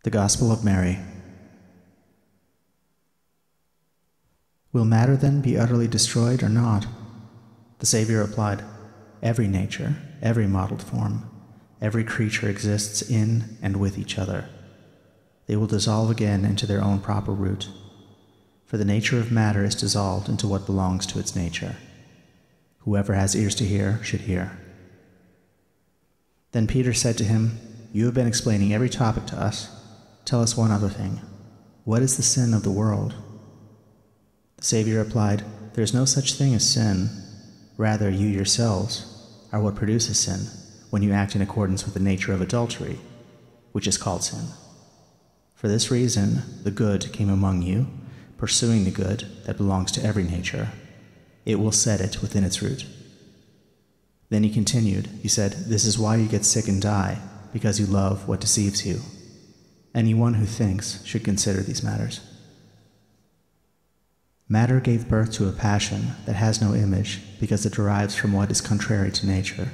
The Gospel of Mary. Will matter then be utterly destroyed or not? The Savior replied, every nature, every modeled form, every creature exists in and with each other. They will dissolve again into their own proper root, for the nature of matter is dissolved into what belongs to its nature. Whoever has ears to hear should hear. Then Peter said to him, You have been explaining every topic to us. Tell us one other thing. What is the sin of the world? The Savior replied, There is no such thing as sin. Rather, you yourselves are what produces sin when you act in accordance with the nature of adultery, which is called sin. For this reason, the good came among you, pursuing the good that belongs to every nature. It will set it within its root. Then he continued, he said, This is why you get sick and die, because you love what deceives you. Anyone who thinks should consider these matters. Matter gave birth to a passion that has no image because it derives from what is contrary to nature.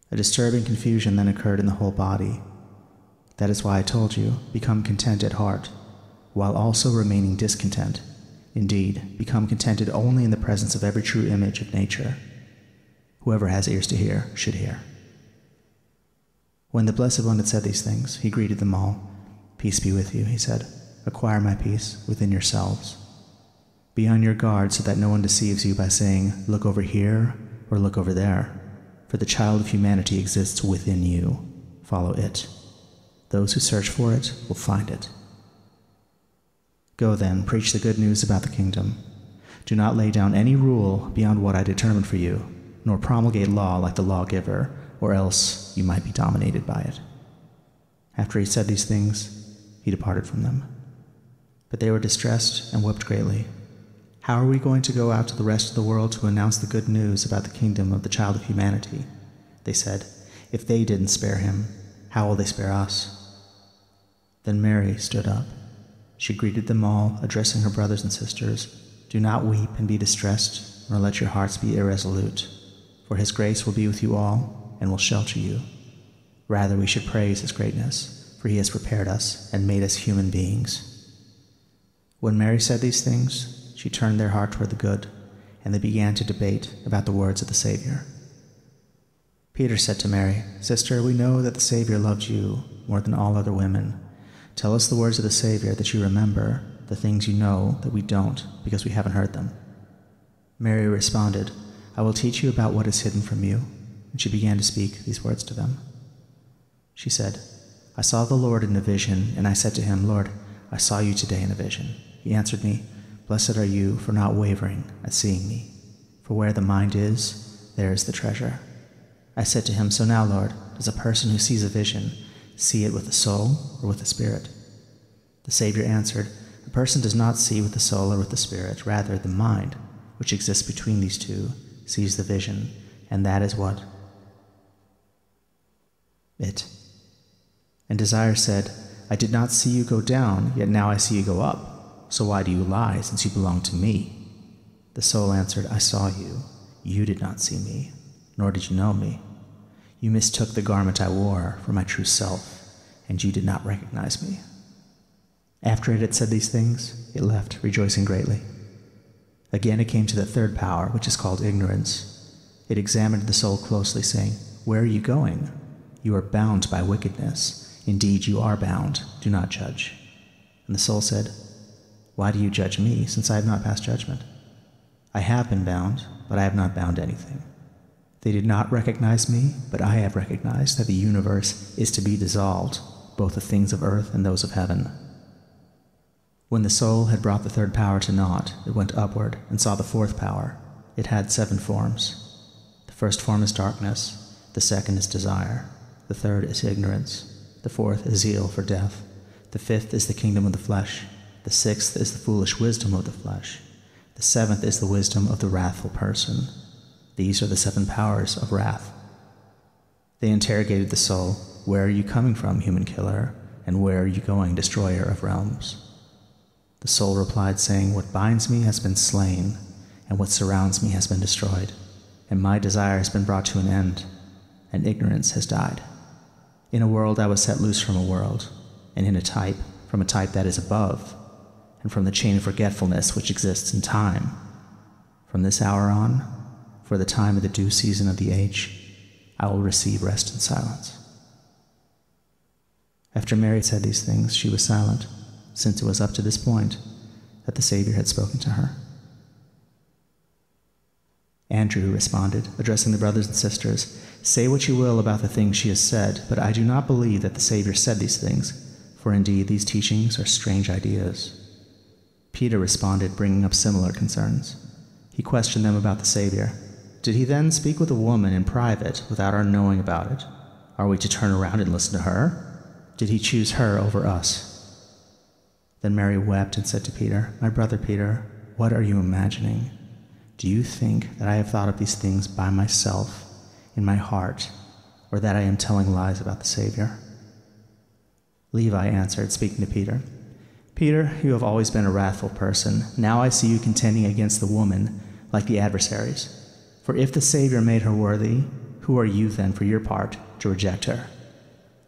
A disturbing confusion then occurred in the whole body. That is why I told you, become content at heart, while also remaining discontent. Indeed, become contented only in the presence of every true image of nature. Whoever has ears to hear should hear. When the Blessed One had said these things, he greeted them all. Peace be with you, he said. Acquire my peace within yourselves. Be on your guard so that no one deceives you by saying, Look over here or look over there. For the child of humanity exists within you. Follow it. Those who search for it will find it. Go then, preach the good news about the kingdom. Do not lay down any rule beyond what I determined for you, nor promulgate law like the lawgiver, or else you might be dominated by it. After he said these things, he departed from them. But they were distressed and wept greatly. How are we going to go out to the rest of the world to announce the good news about the kingdom of the child of humanity? They said, If they didn't spare him, how will they spare us? Then Mary stood up. She greeted them all, addressing her brothers and sisters. Do not weep and be distressed, nor let your hearts be irresolute, for his grace will be with you all, and will shelter you. Rather, we should praise his greatness, for he has prepared us and made us human beings. When Mary said these things, she turned their heart toward the good, and they began to debate about the words of the Savior. Peter said to Mary, Sister, we know that the Savior loved you more than all other women. Tell us the words of the Savior that you remember, the things you know that we don't, because we haven't heard them. Mary responded, I will teach you about what is hidden from you. And she began to speak these words to them. She said, I saw the Lord in a vision, and I said to him, Lord, I saw you today in a vision. He answered me, Blessed are you for not wavering at seeing me. For where the mind is, there is the treasure. I said to him, So now, Lord, does a person who sees a vision see it with the soul or with the spirit? The Savior answered, A person does not see with the soul or with the spirit. Rather, the mind, which exists between these two, sees the vision, and that is what? It. And Desire said, I did not see you go down, yet now I see you go up. So why do you lie, since you belong to me? The soul answered, I saw you. You did not see me, nor did you know me. You mistook the garment I wore for my true self, and you did not recognize me. After it had said these things, it left, rejoicing greatly. Again it came to the third power, which is called ignorance. It examined the soul closely, saying, Where are you going? You are bound by wickedness. Indeed, you are bound. Do not judge. And the soul said, Why do you judge me, since I have not passed judgment? I have been bound, but I have not bound anything. They did not recognize me, but I have recognized that the universe is to be dissolved, both the things of earth and those of heaven. When the soul had brought the third power to naught, it went upward and saw the fourth power. It had 7 forms. The first form is darkness, the second is desire, the third is ignorance, the fourth is zeal for death, the fifth is the kingdom of the flesh, the sixth is the foolish wisdom of the flesh, the seventh is the wisdom of the wrathful person. These are the 7 powers of wrath. They interrogated the soul, Where are you coming from, human killer, and where are you going, destroyer of realms? The soul replied, saying, What binds me has been slain, and what surrounds me has been destroyed, and my desire has been brought to an end, and ignorance has died. In a world I was set loose from a world. and in a type, from a type that is above, and from the chain of forgetfulness which exists in time. From this hour on, for the time of the due season of the age, I will receive rest and silence." After Mary said these things, she was silent, since it was up to this point that the Savior had spoken to her. Andrew responded, addressing the brothers and sisters, "Say what you will about the things she has said, but I do not believe that the Savior said these things, for indeed these teachings are strange ideas." Peter responded, bringing up similar concerns. He questioned them about the Savior. "Did he then speak with a woman in private without our knowing about it? Are we to turn around and listen to her? Did he choose her over us?" Then Mary wept and said to Peter, "My brother Peter, what are you imagining? Do you think that I have thought of these things by myself, in my heart, or that I am telling lies about the Savior?" Levi answered, speaking to Peter, "Peter, you have always been a wrathful person. Now I see you contending against the woman like the adversaries. For if the Savior made her worthy, who are you then for your part to reject her?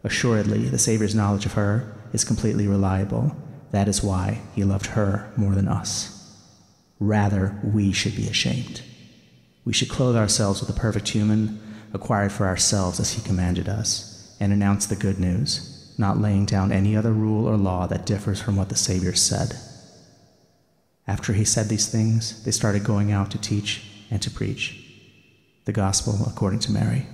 Assuredly, the Savior's knowledge of her is completely reliable. That is why he loved her more than us. Rather, we should be ashamed. We should clothe ourselves with a perfect human, acquired for ourselves as he commanded us, and announce the good news, not laying down any other rule or law that differs from what the Savior said." After he said these things, they started going out to teach and to preach. The Gospel according to Mary.